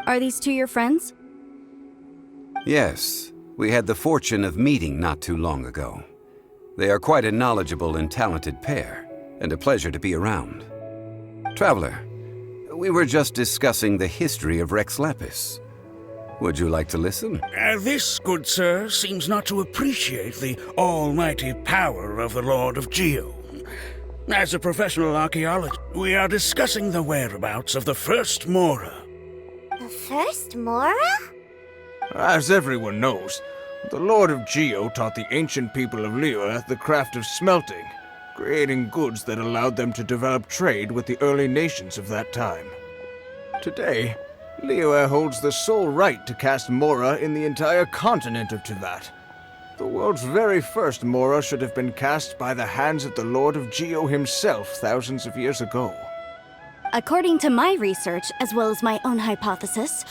Are these two your friends? Yes, we had the fortune of meeting not too long ago. They are quite a knowledgeable and talented pair, and a pleasure to be around. Traveler, we were just discussing the history of Rex Lapis. Would you like to listen? This, good sir, seems not to appreciate the almighty power of the Lord of Geo. As a professional archaeologist, we are discussing the whereabouts of the first Mora. The first Mora? As everyone knows, the Lord of Geo taught the ancient people of Liyue the craft of smelting, creating goods that allowed them to develop trade with the early nations of that time. Today, Liyue holds the sole right to cast Mora in the entire continent of Teyvat. The world's very first Mora should have been cast by the hands of the Lord of Geo himself thousands of years ago. According to my research, as well as my own hypothesis,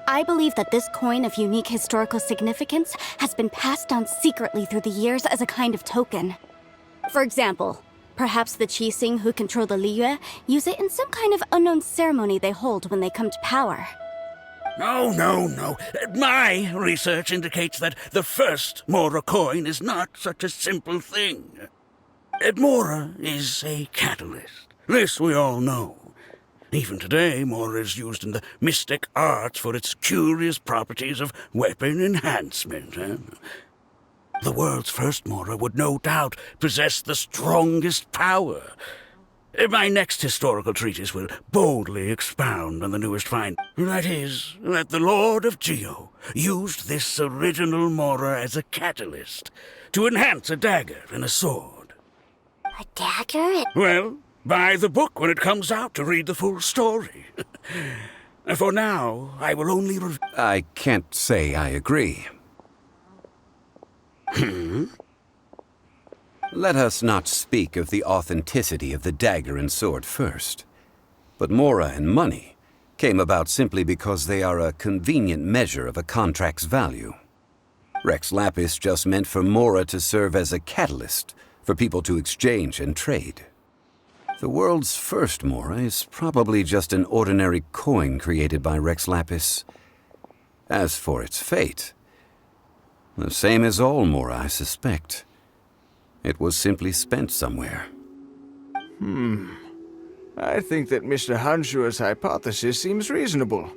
I believe that this coin of unique historical significance has been passed down secretly through the years as a kind of token. For example, perhaps the Qixing who control the Liyue use it in some kind of unknown ceremony they hold when they come to power. No. My research indicates that the first Mora coin is not such a simple thing. Mora is a catalyst. This we all know. Even today, Mora is used in the mystic arts for its curious properties of weapon enhancement. The world's first Mora would no doubt possess the strongest power. My next historical treatise will boldly expound on the newest find. That is, that the Lord of Geo used this original Mora as a catalyst to enhance a dagger and a sword. A dagger? Well, buy the book when it comes out to read the full story. For now, I will only I can't say I agree. Let us not speak of the authenticity of the dagger and sword first. But Mora and money came about simply because they are a convenient measure of a contract's value. Rex Lapis just meant for Mora to serve as a catalyst for people to exchange and trade. The world's first Mora is probably just an ordinary coin created by Rex Lapis. As for its fate, the same as all Mora, I suspect. It was simply spent somewhere. I think that Mr. Hanshua's hypothesis seems reasonable.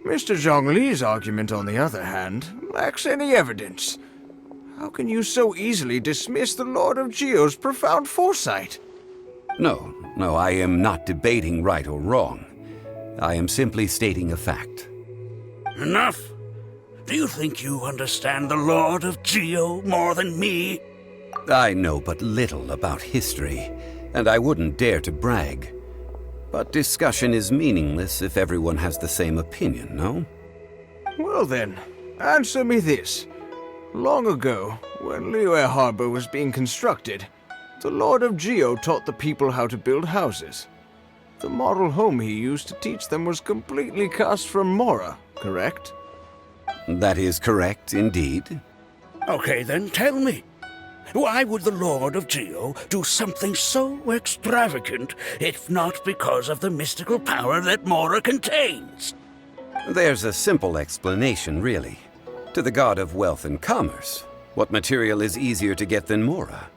Mr. Zhongli's argument, on the other hand, lacks any evidence. How can you so easily dismiss the Lord of Geo's profound foresight? No, I am not debating right or wrong. I am simply stating a fact. Enough! Do you think you understand the Lord of Geo more than me? I know but little about history, and I wouldn't dare to brag. But discussion is meaningless if everyone has the same opinion, no? Well then, answer me this. Long ago, when Liyue Harbor was being constructed, the Lord of Geo taught the people how to build houses. The model home he used to teach them was completely cast from Mora, correct? That is correct, indeed. Okay, then tell me. Why would the Lord of Geo do something so extravagant if not because of the mystical power that Mora contains? There's a simple explanation, really. To the god of wealth and commerce, what material is easier to get than Mora?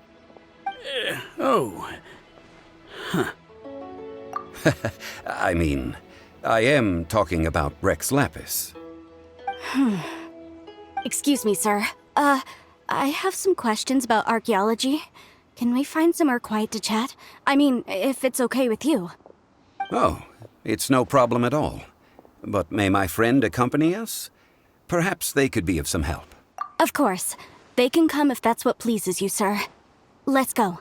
I mean, I am talking about Rex Lapis. Excuse me, sir. I have some questions about archaeology. Can we find somewhere quiet to chat? I mean, if it's okay with you. Oh, it's no problem at all. But may my friend accompany us? Perhaps they could be of some help. Of course. They can come if that's what pleases you, sir. Let's go.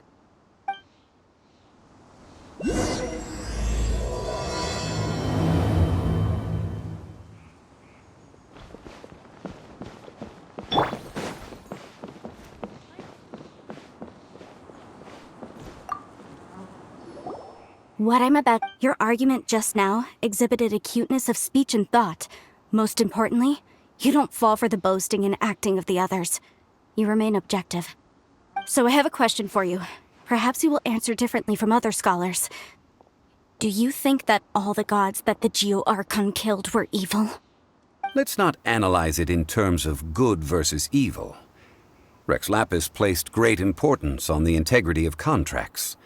What I'm about, your argument just now exhibited acuteness of speech and thought. Most importantly, you don't fall for the boasting and acting of the others. You remain objective. So I have a question for you. Perhaps you will answer differently from other scholars. Do you think that all the gods that the Geo Archon killed were evil? Let's not analyze it in terms of good versus evil. Rex Lapis placed great importance on the integrity of contracts.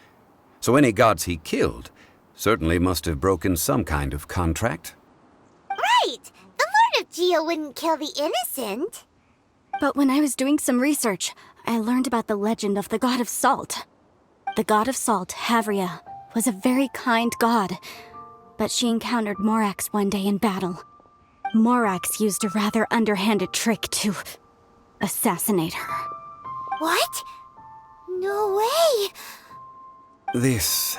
So any gods he killed certainly must have broken some kind of contract. Right! The Lord of Geo wouldn't kill the innocent. But when I was doing some research, I learned about the legend of the god of salt. The god of salt, Havria, was a very kind god, but she encountered Morax one day in battle. Morax used a rather underhanded trick to assassinate her. What? No way! This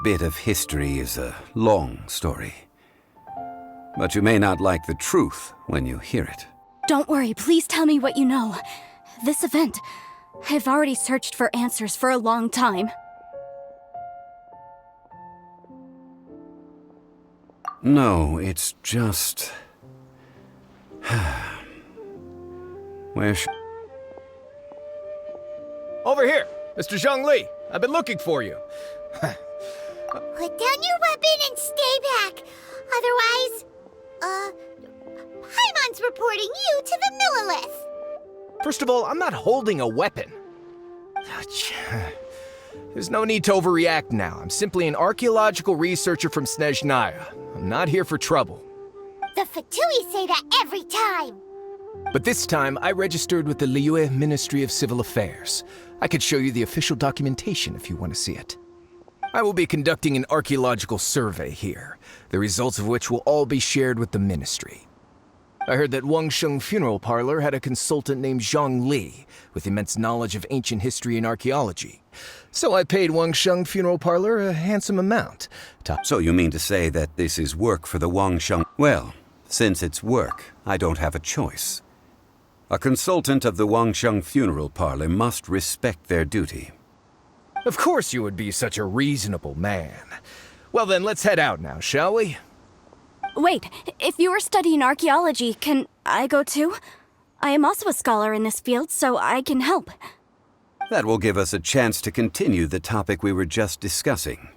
bit of history is a long story. But you may not like the truth when you hear it. Don't worry, please tell me what you know. This event, I've already searched for answers for a long time. No, it's just... Over here, Mr. Zhongli. I've been looking for you. Put down your weapon and stay back. Otherwise, Paimon's reporting you to the Millelith. First of all, I'm not holding a weapon. There's no need to overreact now. I'm simply an archaeological researcher from Snezhnaya. I'm not here for trouble. The Fatui say that every time. But this time, I registered with the Liyue Ministry of Civil Affairs. I could show you the official documentation if you want to see it. I will be conducting an archaeological survey here, the results of which will all be shared with the ministry. I heard that Wangsheng Funeral Parlor had a consultant named Zhang Li, with immense knowledge of ancient history and archaeology. So I paid Wangsheng Funeral Parlor a handsome amount. So you mean to say that this is work for the Wangsheng? Well, since it's work, I don't have a choice. A consultant of the Wangsheng Funeral Parlor must respect their duty. Of course you would be such a reasonable man. Well then, let's head out now, shall we? Wait, if you are studying archaeology, can I go too? I am also a scholar in this field, so I can help. That will give us a chance to continue the topic we were just discussing.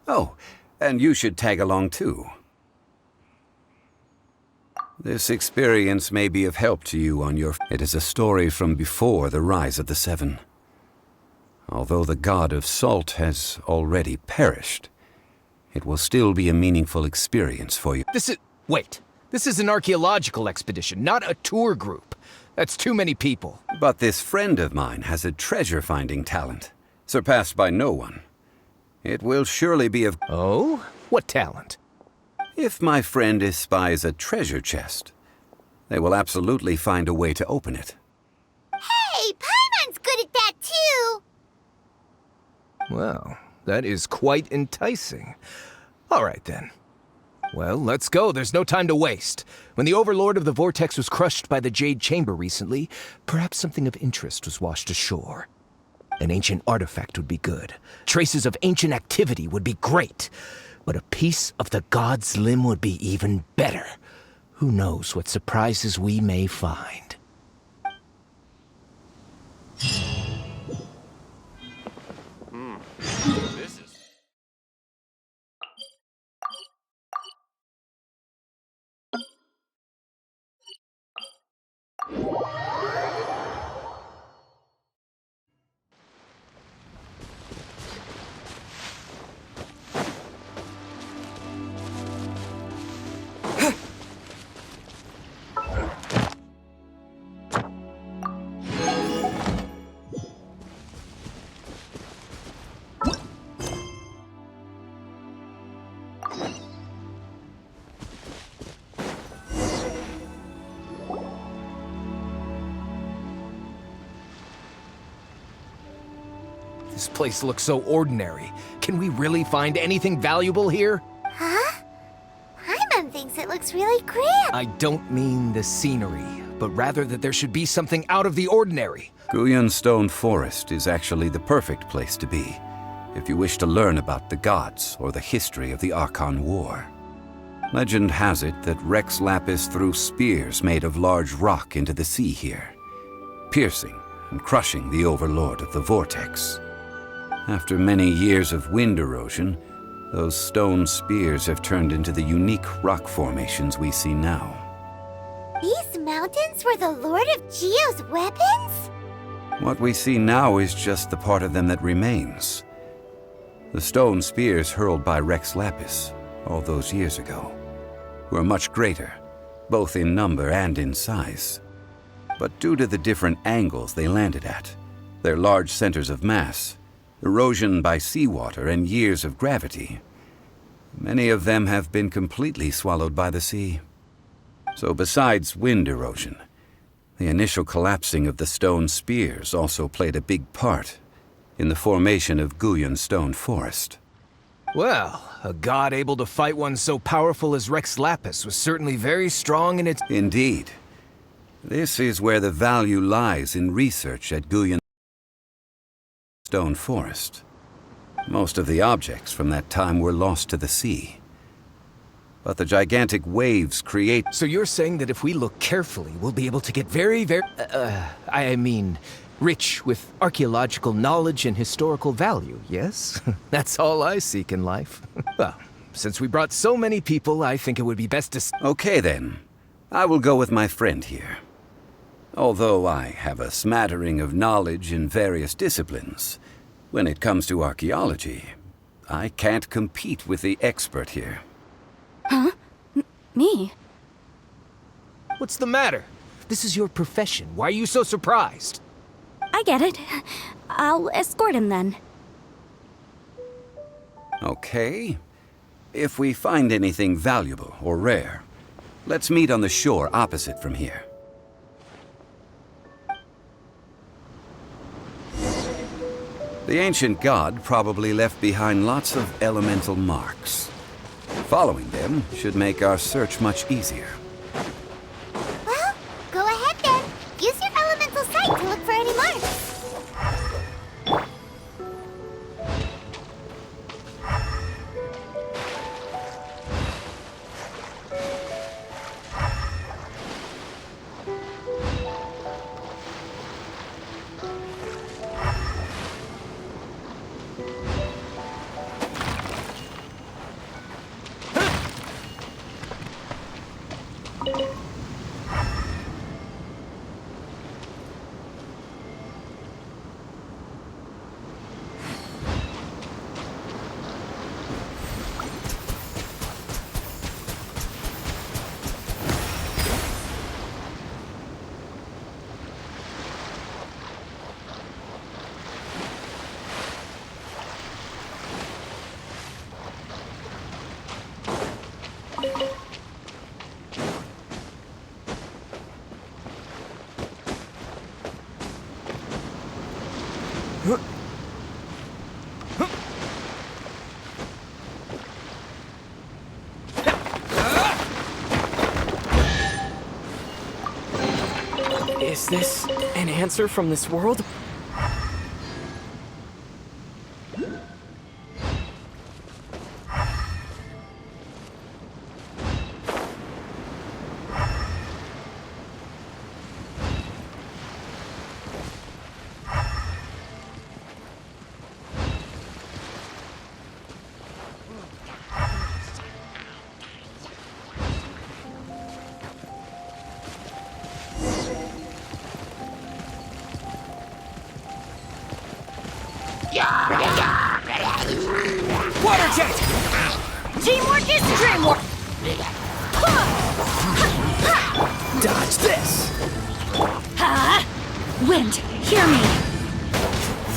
Oh, and you should tag along too. This experience may be of help to you on your... It is a story from before the rise of the Seven. Although the god of salt has already perished, it will still be a meaningful experience for you. Wait. This is an archaeological expedition, not a tour group. That's too many people. But this friend of mine has a treasure-finding talent, surpassed by no one. It will surely be of... Oh? What talent? If my friend espies a treasure chest, they will absolutely find a way to open it. Hey, Paimon's good at that too! Well, that is quite enticing. All right, then. Well, let's go. There's no time to waste. When the Overlord of the Vortex was crushed by the Jade Chamber recently, perhaps something of interest was washed ashore. An ancient artifact would be good. Traces of ancient activity would be great. But a piece of the god's limb would be even better. Who knows what surprises we may find. This place looks so ordinary. Can we really find anything valuable here? Huh? Paimon thinks it looks really grand. I don't mean the scenery, but rather that there should be something out of the ordinary. Guyan Stone Forest is actually the perfect place to be, if you wish to learn about the gods or the history of the Archon War. Legend has it that Rex Lapis threw spears made of large rock into the sea here, piercing and crushing the Overlord of the Vortex. After many years of wind erosion, those stone spears have turned into the unique rock formations we see now. These mountains were the Lord of Geo's weapons? What we see now is just the part of them that remains. The stone spears hurled by Rex Lapis all those years ago were much greater, both in number and in size. But due to the different angles they landed at, their large centers of mass, erosion by seawater, and years of gravity, many of them have been completely swallowed by the sea. So besides wind erosion, the initial collapsing of the stone spears also played a big part in the formation of Guyan Stone Forest. Well, a god able to fight one so powerful as Rex Lapis was certainly very strong in its... Indeed. This is where the value lies in research at Guyan Stone Forest. Most of the objects from that time were lost to the sea. But the gigantic waves create... So you're saying that if we look carefully, we'll be able to get very, rich with archaeological knowledge and historical value, yes? That's all I seek in life. Well, since we brought so many people, I think it would be best to... Okay then. I will go with my friend here. Although I have a smattering of knowledge in various disciplines, when it comes to archaeology, I can't compete with the expert here. Huh? Me? What's the matter? This is your profession. Why are you so surprised? I get it. I'll escort him then. Okay. If we find anything valuable or rare, let's meet on the shore opposite from here. The ancient god probably left behind lots of elemental marks. Following them should make our search much easier. Well, go ahead then. Use your elemental sight to look for any marks. Is this an answer from this world? Water jet! Teamwork is dreamwork! Dodge this! Ha! Wind, hear me!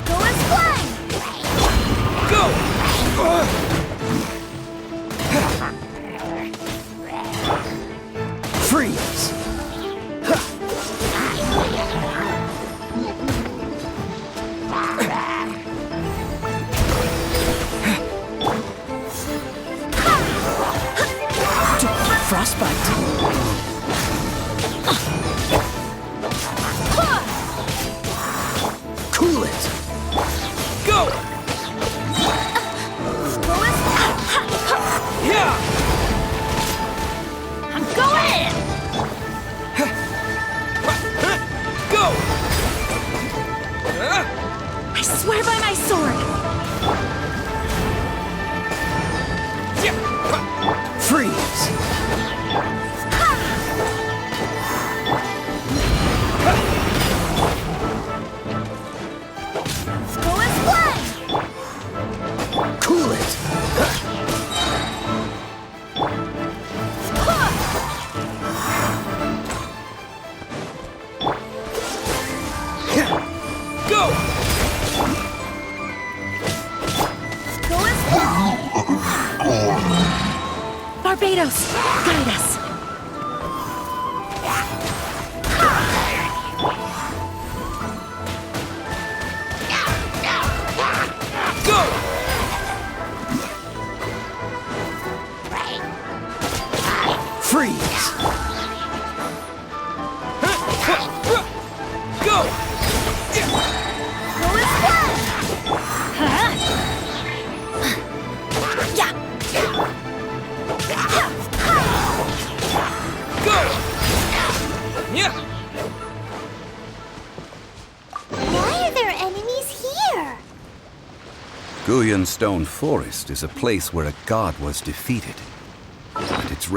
Go and fly! Go! Freeze! Frostbite. Cool it. Go. Yeah. I'm going in! Go. I swear by my sword! Freeze! Go as one! Cool it! Go! Go as one! Barbados, guide us. Go! Freeze! Go! Go as one! Go! Yeah! Why are there enemies here? Guyan Stone Forest is a place where a god was defeated. And its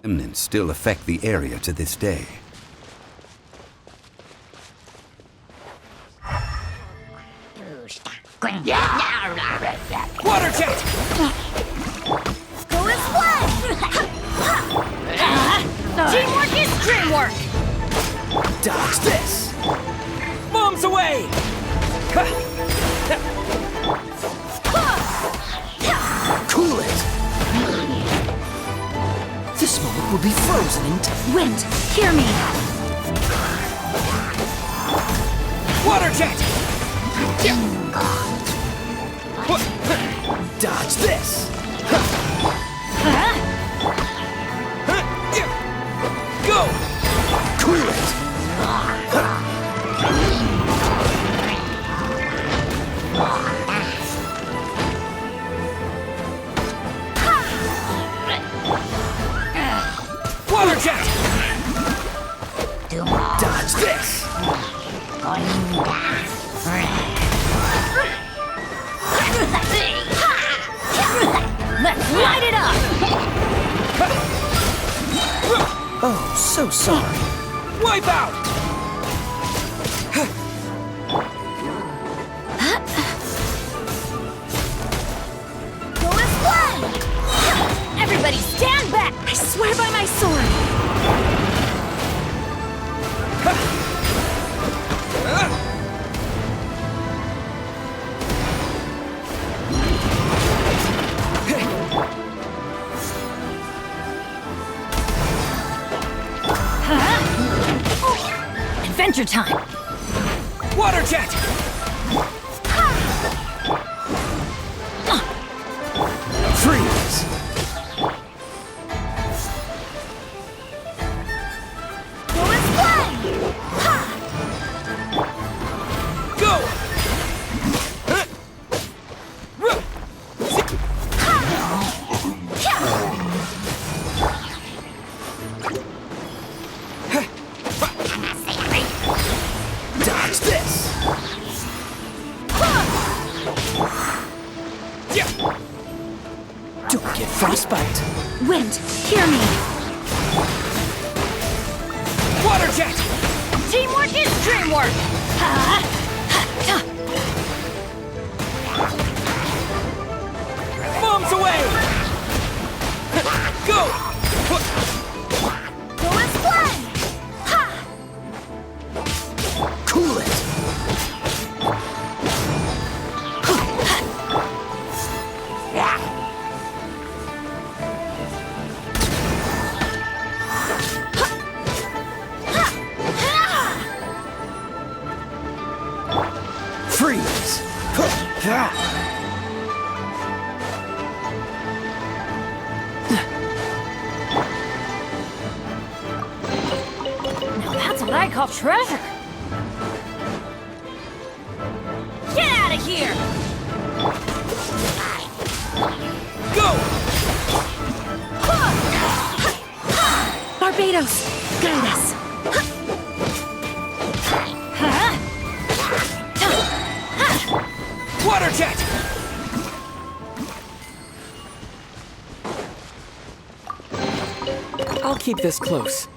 remnants still affect the area to this day. Water jet! Go as one! Teamwork is dreamwork. Dodge this! Bombs away! Cool it! This moment will be frozen in time. Wind, hear me. Water jet! Dodge this! Go! Cool it! Water jet! Dodge this! Let's light it up. Oh, so sorry. Wipe out! Go as one! Everybody stand back. I swear by my sword. Adventure time. Water jet! Freeze! Go as one! Go! Dodge this! Yeah. Don't get frostbite. Wind, hear me. Water jet! Teamwork is dreamwork. Bombs away! Go! Go as one! Cool it! Freeze! Now that's what I call treasure. Get out of here! Go! Barbados, guide us. Water jet! I'll keep this close.